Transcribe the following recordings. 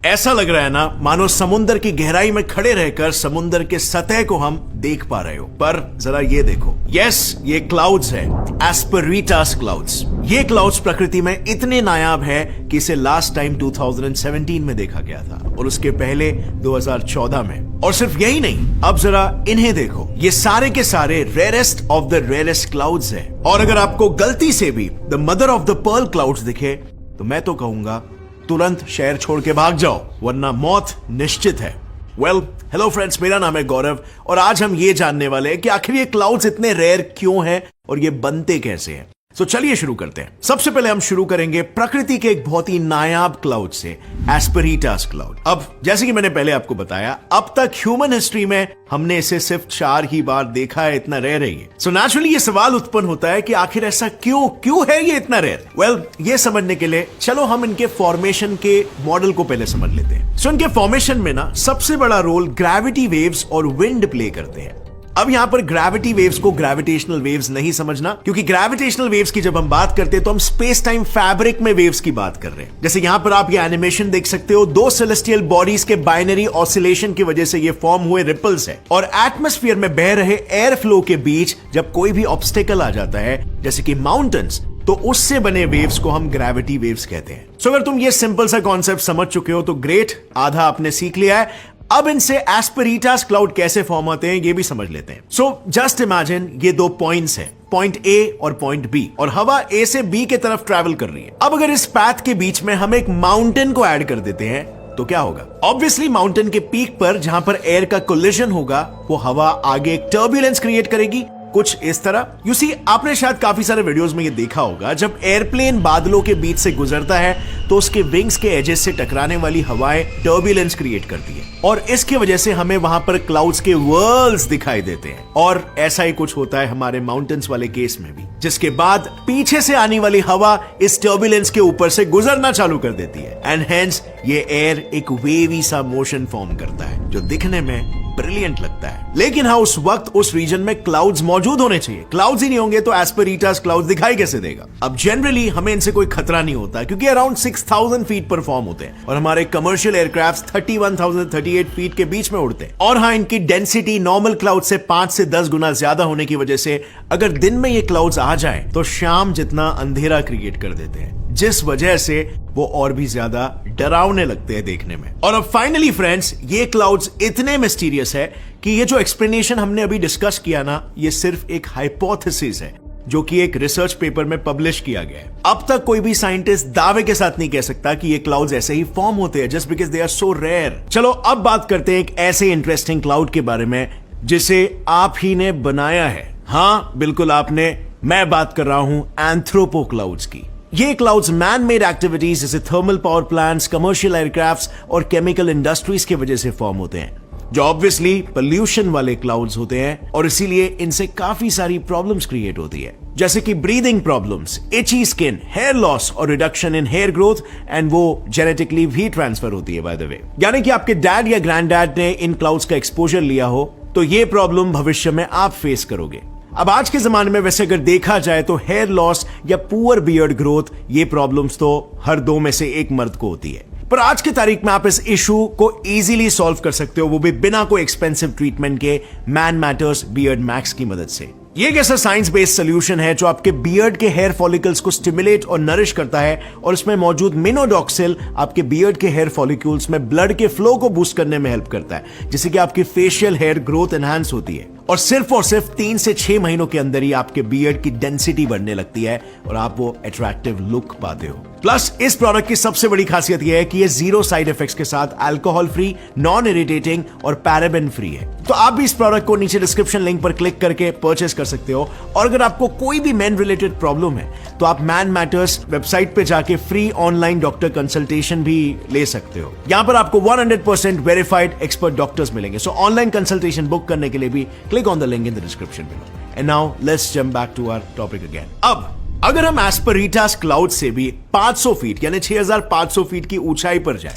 ऐसा लग रहा है ना मानो समुद्र की गहराई में खड़े रहकर समुद्र के सतह को हम देख पा रहे हो। पर जरा ये देखो, यस ये क्लाउड्स है, एस्पेरिटास क्लाउड्स। ये क्लाउड्स प्रकृति में इतने नायाब है कि इसे लास्ट टाइम 2017 में देखा गया था और उसके पहले 2014 में। और सिर्फ यही नहीं, अब जरा इन्हें देखो, ये सारे के सारे rarest of the rarest clouds है। और अगर आपको गलती से भी the mother of the pearl clouds दिखे तो मैं तो कहूंगा तुरंत शहर छोड़ के भाग जाओ, वरना मौत निश्चित है। वेल, हेलो फ्रेंड्स, मेरा नाम है गौरव और आज हम ये जानने वाले हैं कि आखिर ये क्लाउड्स इतने रेयर क्यों हैं और ये बनते कैसे हैं। तो चलिए शुरू करते हैं। सबसे पहले हम शुरू करेंगे प्रकृति के एक बहुत ही नायाब क्लाउड से, एस्पेरिटास क्लाउड। अब जैसे कि मैंने पहले आपको बताया, अब तक ह्यूमन हिस्ट्री में हमने इसे सिर्फ 4 ही बार देखा है, इतना रेयर है ये। सो नेचुरली ये सवाल उत्पन्न होता है कि आखिर ऐसा क्यों है ये इतना रेयर। वेल, ये समझने के लिए चलो हम इनके फॉर्मेशन के मॉडल को पहले समझ लेते हैं। सो इनके फॉर्मेशन में ना सबसे बड़ा रोल ग्रेविटी वेव्स और विंड प्ले करते हैं। अब यहां पर ग्रेविटी वेव्स को ग्रेविटेशनल वेव्स नहीं समझना, क्योंकि ग्रेविटेशनल वेव्स की जब हम बात करते हैं तो हम स्पेस टाइम फैब्रिक में वेव्स की बात कर रहे हैं। जैसे यहां पर आप ये एनिमेशन देख सकते हो, 2 सेलेस्टियल बॉडीज के बाइनरी ऑसिलेशन की वजह से ये फॉर्म हुए रिपल्स है। और एटमॉस्फेयर में बह रहे एयर फ्लो के बीच जब कोई भी ऑब्स्टेकल आ जाता है, जैसे कि माउंटेन्स, तो उससे बने वेव्स को हम ग्रेविटी वेव्स कहते हैं। सो अगर तुम ये सिंपल सा कॉन्सेप्ट समझ चुके हो तो ग्रेट, आधा आपने सीख लिया है। अब इनसे एस्पेरिटास क्लाउड कैसे फॉर्म होते हैं ये भी समझ लेते हैं। सो जस्ट इमेजिन ये 2 पॉइंट्स हैं, पॉइंट ए और पॉइंट बी, और हवा ए से बी के तरफ ट्रैवल कर रही है। अब अगर इस पैथ के बीच में हम एक माउंटेन को ऐड कर देते हैं तो क्या होगा? ऑब्वियसली माउंटेन के पीक पर जहां पर एयर का कोलिजन होगा, वो हवा आगे एक टर्बुलेंस क्रिएट करेगी, कुछ इस तरह। यू सी, आपने शायद काफी सारे वीडियोस में ये देखा होगा, जब एयरप्लेन बादलों के बीच से गुजरता है तो उसके विंग्स के एजेस से टकराने वाली हवाएं टर्बुलेंस क्रिएट करती है और इसकी वजह से हमें वहां पर क्लाउड्स के वर्ल्स दिखाई देते हैं। और ऐसा ही कुछ होता है हमारे माउंटेन्स वाले केस में भी, जिसके बाद पीछे से आने वाली हवा इस टर्बुलेंस के ऊपर से गुजरना चालू कर देती है एंड हेंस ये एयर एक वेवी सा मोशन फॉर्म करता है जो दिखने में ब्रिलियंट लगता है। लेकिन हाँ, उस वक्त उस रीजन में क्लाउड्स मौजूद होने चाहिए। क्लाउड्स ही नहीं होंगे तो एस्पेरिटास क्लाउड्स दिखाई कैसे देगा? अब जनरली हमें इनसे कोई खतरा नहीं होता क्योंकि अराउंड 6000 फीट पर फॉर्म होते हैं और हमारे कमर्शियल एयरक्राफ्ट 31,038 फीट के बीच में उड़ते हैं। और हाँ, इनकी डेंसिटी नॉर्मल क्लाउड से 5 से 10 गुना ज्यादा होने की वजह से अगर दिन में ये क्लाउड्स आ जाए तो शाम जितना अंधेरा क्रिएट कर देते हैं, जिस वजह से वो और भी ज्यादा डरावने लगते हैं देखने में। और अब फाइनली फ्रेंड्स, ये क्लाउड्स इतने मिस्टीरियस है कि ये जो एक्सप्लेनेशन हमने अभी डिस्कस किया ना, ये सिर्फ एक हाइपोथेसिस है जो कि एक रिसर्च पेपर में पब्लिश किया गया है। अब तक कोई भी साइंटिस्ट दावे के साथ नहीं कह सकता कि ये क्लाउड्स ऐसे ही फॉर्म होते हैं, just because they are so rare. चलो अब बात करते हैं एक ऐसे इंटरेस्टिंग क्लाउड के बारे में जिसे आप ही ने बनाया है। हाँ बिल्कुल आपने, मैं बात कर रहा हूं एंथ्रोपो क्लाउड्स की। ये क्लाउड्स मैन मेड एक्टिविटीज जैसे thermal power plants, commercial aircrafts और केमिकल इंडस्ट्रीज की वजह से फॉर्म होते हैं, जो ऑब्वियसली पोल्यूशन वाले क्लाउड्स होते हैं और इसीलिए इनसे काफी सारी प्रॉब्लम्स क्रिएट होती है, जैसे कि breathing problems, itchy skin, hair loss और reduction in hair growth, and वो जेनेटिकली भी ट्रांसफर होती है बाय द वे। यानी कि आपके डैड या ग्रैंड डैड ने इन क्लाउड्स का एक्सपोजर लिया हो तो ये प्रॉब्लम भविष्य में आप फेस करोगे। अब आज के जमाने में वैसे अगर देखा जाए तो हेयर लॉस या पुअर बियर्ड ग्रोथ, ये प्रॉब्लम्स तो हर 2 में से 1 मर्द को होती है। पर आज की तारीख में आप इस इशू को इजीली सॉल्व कर सकते हो, वो भी बिना कोई एक्सपेंसिव ट्रीटमेंट के मैन मैटर्स बियर्ड मैक्स की मदद से। ये एक ऐसा साइंस बेस्ड सोल्यूशन है जो आपके बियर्ड के हेयर फॉलिकल्स को स्टिमुलेट और नरिश करता है और इसमें मौजूद मिनोडॉक्सिल आपके बियर्ड के हेयर फॉलिक्यूल्स में ब्लड के फ्लो को बूस्ट करने में हेल्प करता है, जिससे कि आपकी फेशियल हेयर ग्रोथ एनहांस होती है और सिर्फ 3 से 6 महीनों के अंदर ही आपके बियर्ड की डेंसिटी बढ़ने लगती है और आप वो अट्रैक्टिव लुक पाते हो। प्लस इस प्रोडक्ट की सबसे बड़ी खासियत यह है कि ये 0 साइड इफेक्ट्स के साथ अल्कोहल फ्री, नॉन इरिटेटिंग और पैराबेन फ्री है। तो आप भी इस प्रोडक्ट को नीचे डिस्क्रिप्शन लिंक पर क्लिक करके परचेस कर सकते हो। और अगर आपको कोई भी मेन रिलेटेड प्रॉब्लम है तो आप मैन मैटर्स वेबसाइट पे जाके फ्री ऑनलाइन डॉक्टर कंसल्टेशन भी ले सकते हो। यहां पर आपको 100% वेरीफाइड एक्सपर्ट डॉक्टर्स मिलेंगे। सो ऑनलाइन कंसल्टेशन बुक करने के लिए भी click on the link in the description below. And now let's jump back to our topic again. अब अगर हम एस्पेरिटास क्लाउड से भी 500 फीट यानी 6500 फीट की ऊंचाई पर जाए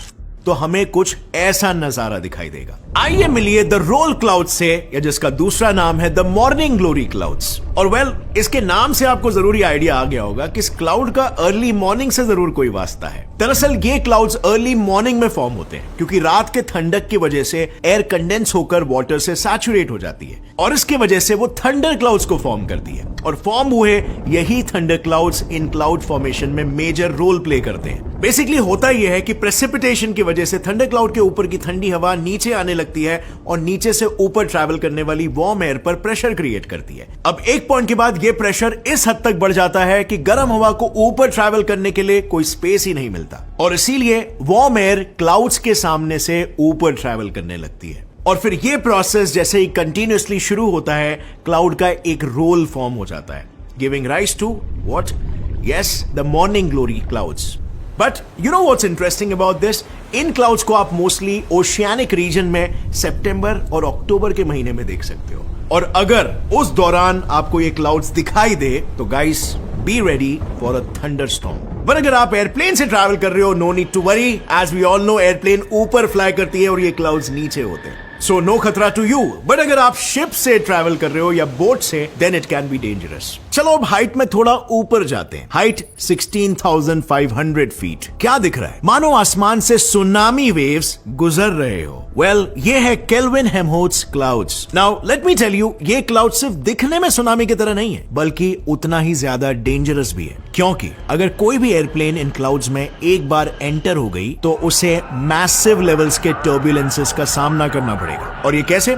तो हमें कुछ ऐसा नजारा दिखाई देगा। आइए मिलिए द रोल क्लाउड से, या जिसका दूसरा नाम है द मॉर्निंग ग्लोरी क्लाउड्स। और वेल, इसके नाम से आपको जरूरी आइडिया आ गया होगा कि इस क्लाउड का अर्ली मॉर्निंग से जरूर कोई वास्ता है। दरअसल ये क्लाउड्स अर्ली मॉर्निंग में फॉर्म होते हैं क्योंकि रात के ठंडक की वजह से एयर कंडेंस होकर वाटर से सैचुरेट हो जाती है और इसके वजह से वो थंडर क्लाउड्स को फॉर्म करती है। और फॉर्म हुए यही thunder clouds in cloud formation में मेजर रोल प्ले करते हैं। बेसिकली होता यह है कि प्रेसिपिटेशन की वजह से थंडर क्लाउड के ऊपर की ठंडी हवा नीचे आने लगती है और नीचे से ऊपर ट्रैवल करने वाली वार्म एयर पर प्रेशर क्रिएट करती है। अब एक पॉइंट के बाद यह प्रेशर इस हद तक बढ़ जाता है कि गर्म हवा को ऊपर ट्रैवल करने के लिए कोई स्पेस ही नहीं मिलता और इसीलिए वार्म एयर क्लाउड्स के सामने से ऊपर ट्रैवल करने लगती है। और फिर यह प्रोसेस जैसे ही कंटिन्यूअसली शुरू होता है, क्लाउड का एक रोल फॉर्म हो जाता है, giving rise to what? Yes, the morning glory clouds. But you know what's interesting about this? इन क्लाउड्स को आप मोस्टली ओशियानिक रीजन में सितंबर और अक्टूबर के महीने में देख सकते हो। और अगर उस दौरान आपको ये क्लाउड्स दिखाई दे तो guys, be ready for a thunderstorm. पर अगर आप एयरप्लेन से ट्रैवल कर रहे हो, no need to worry, as we all know airplane ऊपर फ्लाई करती है और ये क्लाउड्स नीचे होते हैं, सो नो खतरा टू यू। बट अगर आप शिप से ट्रैवल कर रहे हो या बोट से, then it can be dangerous. चलो अब हाइट में थोड़ा ऊपर जाते हैं। Height 16,500 feet. क्या दिख रहा है? मानो आसमान से सुनामी वेव्स गुजर रहे हो। वेल, ये है Kelvin Helmholtz clouds. Now let me tell you, ये क्लाउड सिर्फ दिखने में सुनामी की तरह नहीं है, बल्कि उतना ही ज्यादा डेंजरस भी है। क्योंकि अगर कोई भी एयरप्लेन इन क्लाउड्स में एक बार एंटर हो गई तो उसे मैसिव लेवल्स के टर्बुलेंसेस का सामना करना पड़ेगा। और ये कैसे?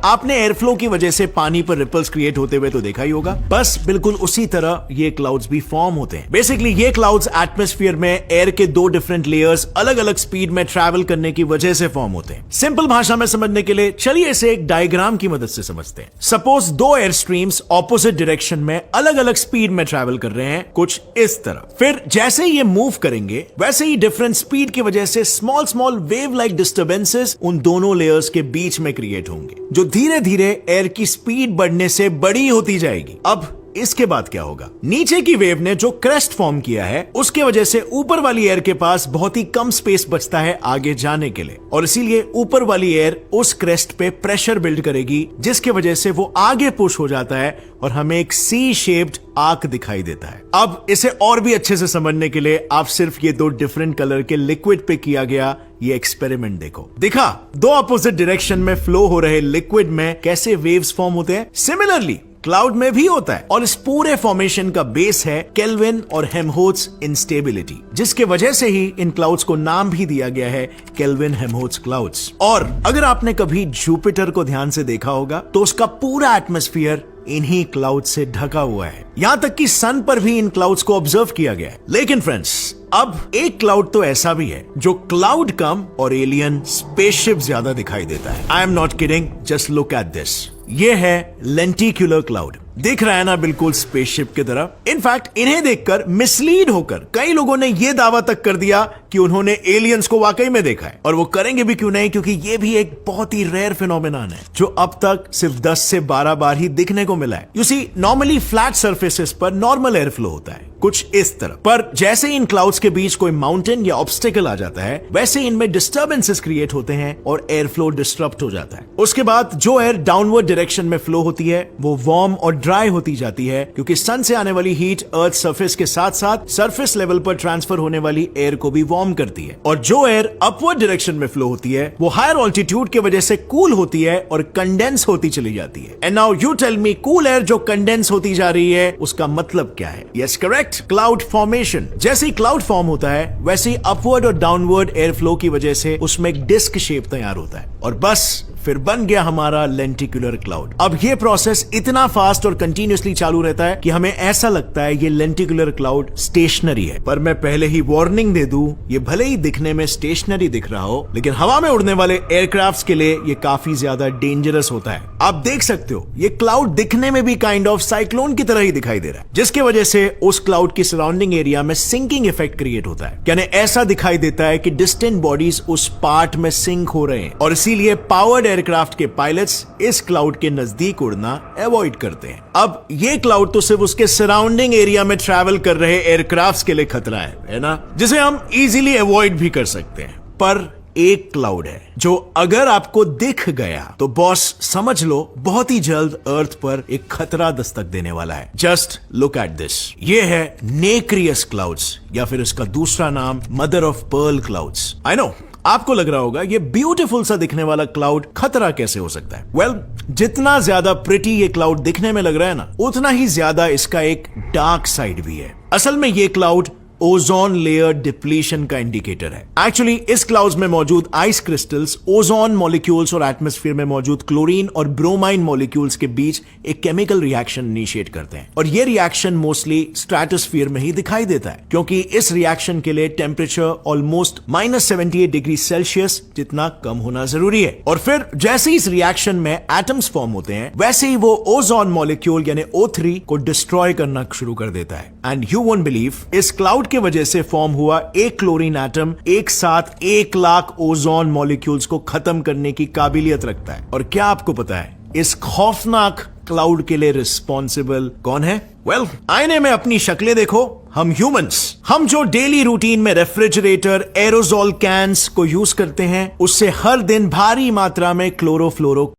आपने एयरफ्लो की वजह से पानी पर रिपल्स क्रिएट होते हुए तो देखा ही होगा। बस बिल्कुल उसी तरह ये क्लाउड्स भी फॉर्म होते हैं। बेसिकली ये क्लाउड्स एटमॉस्फेयर में एयर के दो डिफरेंट लेयर्स अलग अलग स्पीड में ट्रैवल करने की वजह से फॉर्म होते हैं। सिंपल भाषा में समझने के लिए चलिए इसे एक डायग्राम की मदद से समझते हैं। सपोज दो एयर स्ट्रीम्स ऑपोजिट डायरेक्शन में अलग अलग स्पीड में ट्रैवल कर रहे हैं, कुछ इस तरह। फिर जैसे ही ये मूव करेंगे वैसे ही डिफरेंट स्पीड की वजह से small small wave like disturbances उन दोनों लेयर्स के बीच में क्रिएट होंगे, जो धीरे धीरे एयर की स्पीड बढ़ने से बड़ी होती जाएगी। अब इसके बाद क्या होगा? नीचे की वेव ने जो क्रेस्ट फॉर्म किया है उसके वजह से ऊपर वाली एयर के पास बहुत ही कम स्पेस बचता है आगे जाने के लिए, और इसीलिए ऊपर वाली एयर उस क्रेस्ट पे प्रेशर बिल्ड करेगी, जिसके वजह से वो आगे पुश हो जाता है और हमें एक सी शेप्ड आर्क दिखाई देता है। अब इसे और भी अच्छे से समझने के लिए आप सिर्फ ये दो डिफरेंट कलर के लिक्विड पे किया गया ये एक्सपेरिमेंट देखो। देखा दो अपोजिट डायरेक्शन में फ्लो हो रहे लिक्विड में कैसे वेव्स फॉर्म होते हैं? सिमिलरली क्लाउड में भी होता है, और इस पूरे फॉर्मेशन का बेस है केल्विन और हेल्महोल्ट्ज इंस्टेबिलिटी, जिसके वजह से ही इन क्लाउड्स को नाम भी दिया गया है केल्विन हेल्महोल्ट्ज क्लाउड्स। और अगर आपने कभी जुपिटर को ध्यान से देखा होगा तो उसका पूरा एटमॉस्फेयर इन्हीं क्लाउड से ढका हुआ है। यहां तक कि सन पर भी इन क्लाउड्स को ऑब्जर्व किया गया है। लेकिन फ्रेंड्स, अब एक क्लाउड तो ऐसा भी है जो क्लाउड कम और एलियन स्पेसशिप ज्यादा दिखाई देता है। I am not kidding, just look at this. ये है लेंटिक्युलर क्लाउड। दिख रहा है ना बिल्कुल स्पेसशिप की तरह। इनफैक्ट इन्हें देखकर मिसलीड होकर कई लोगों ने यह दावा तक कर दिया कि उन्होंने एलियंस को वाकई में देखा है, और वो करेंगे भी क्यों नहीं, क्योंकि ये भी एक बहुत ही रेयर फिनोमेनन है जो अब तक सिर्फ 10 से 12 बार ही दिखने को मिला है। You see, normally flat surfaces पर नॉर्मल एयर फ्लो होता है कुछ इस तरह, पर जैसे इन क्लाउड्स के बीच कोई माउंटेन या ऑब्स्टिकल आ जाता है वैसे इनमें डिस्टर्बेंसेस क्रिएट होते हैं और एयर फ्लो डिस्टर्ब हो जाता है। उसके बाद जो एयर डाउनवर्ड डायरेक्शन में फ्लो होती है वो वार्म और ड्राई होती जाती है, क्योंकि सन से आने वाली हीट अर्थ सरफेस के साथ साथ सरफेस लेवल पर ट्रांसफर होने वाली एयर को भी वार्म करती है। और जो एयर अपवर्ड डायरेक्शन में फ्लो होती है वो हायर ऑल्टीट्यूड की वजह से कूल होती है और कंडेंस होती चली जाती है। And now you tell me, cool air जो कंडेंस होती जा रही है उसका मतलब क्या है? Yes, correct, cloud formation. जैसे ही क्लाउड फॉर्म होता है वैसे ही अपवर्ड और डाउनवर्ड एयर फ्लो की वजह से उसमें एक डिस्क शेप तैयार होता है, और बस फिर बन गया हमारा लेंटिक्युलर क्लाउड। अब ये प्रोसेस इतना फास्ट और कंटिन्यूअसली चालू रहता है कि हमें ऐसा लगता है ये लेंटिक्युलर क्लाउड स्टेशनरी है। पर मैं पहले ही वार्निंग दे दूं, ये भले ही दिखने में स्टेशनरी दिख रहा हो, लेकिन हवा में उड़ने वाले एयरक्राफ्ट्स के लिए ये काफी ज्यादा डेंजरस होता है। आप देख सकते हो ये क्लाउड दिखने में भी काइंड ऑफ साइक्लोन की तरह ही दिखाई दे रहा है, जिसकी वजह से उस क्लाउड की सराउंडिंग एरिया में सिंकिंग इफेक्ट क्रिएट होता है। यानी ऐसा दिखाई देता है कि डिस्टेंट बॉडीज उस पार्ट में सिंक हो रहे हैं, और इसीलिए पावर्ड एयरक्राफ्ट के पायलट्स इस क्लाउड के नजदीक उड़ना अवॉइड करते हैं। अब ये क्लाउड तो सिर्फ उसके सराउंडिंग एरिया में ट्रैवल कर रहे एयरक्राफ्ट्स के लिए खतरा है ना, जिसे हम इजीली अवॉइड भी कर सकते हैं। पर एक क्लाउड है जो अगर आपको दिख गया तो बॉस समझ लो बहुत ही जल्द अर्थ पर एक खतरा दस्तक देने वाला है। Just look at this. ये है नेक्रियस क्लाउड्स या फिर इसका दूसरा नाम mother of pearl clouds. I know आपको लग रहा होगा ये ब्यूटीफुल सा दिखने वाला क्लाउड खतरा कैसे हो सकता है। वेल, जितना ज्यादा प्रिटी ये क्लाउड दिखने में लग रहा है ना, उतना ही ज्यादा इसका एक डार्क साइड भी है। असल में ये क्लाउड ओजोन लेयर डिप्लीशन का इंडिकेटर है। एक्चुअली इस क्लाउड्स में मौजूद आइस क्रिस्टल्स ओजोन मॉलिक्यूल्स और एटमॉस्फेयर में मौजूद क्लोरीन और ब्रोमाइन मॉलिक्यूल्स के बीच एक केमिकल रिएक्शन इनिशिएट करते हैं और ये रिएक्शन मोस्टली स्ट्रेटोस्फीयर में ही दिखाई देता है, क्योंकि इस रिएक्शन के लिए टेम्परेचर ऑलमोस्ट -78 डिग्री सेल्सियस जितना कम होना जरूरी है। और फिर जैसे ही इस रिएक्शन में एटम्स फॉर्म होते हैं, वैसे ही वो ओजोन मॉलिक्यूल यानी O3 को डिस्ट्रॉय करना शुरू कर देता है। एंड यू वोंट बिलीव, इस क्लाउड की वजह से फॉर्म हुआ एक क्लोरीन एटम एक साथ 1 लाख ओजोन मॉलिक्यूल्स को खत्म करने की काबिलियत रखता है। और क्या आपको पता है इस खौफनाक क्लाउड के लिए रिस्पॉन्सिबल कौन है? वेल, आईने में अपनी शक्लें देखो। हम ह्यूमंस, हम जो डेली रूटीन में रेफ्रिजरेटर, एरोजोल कैंस को यूज करते हैं, उससे हर दिन भारी मात्रा में क्लोरोफ्लोरो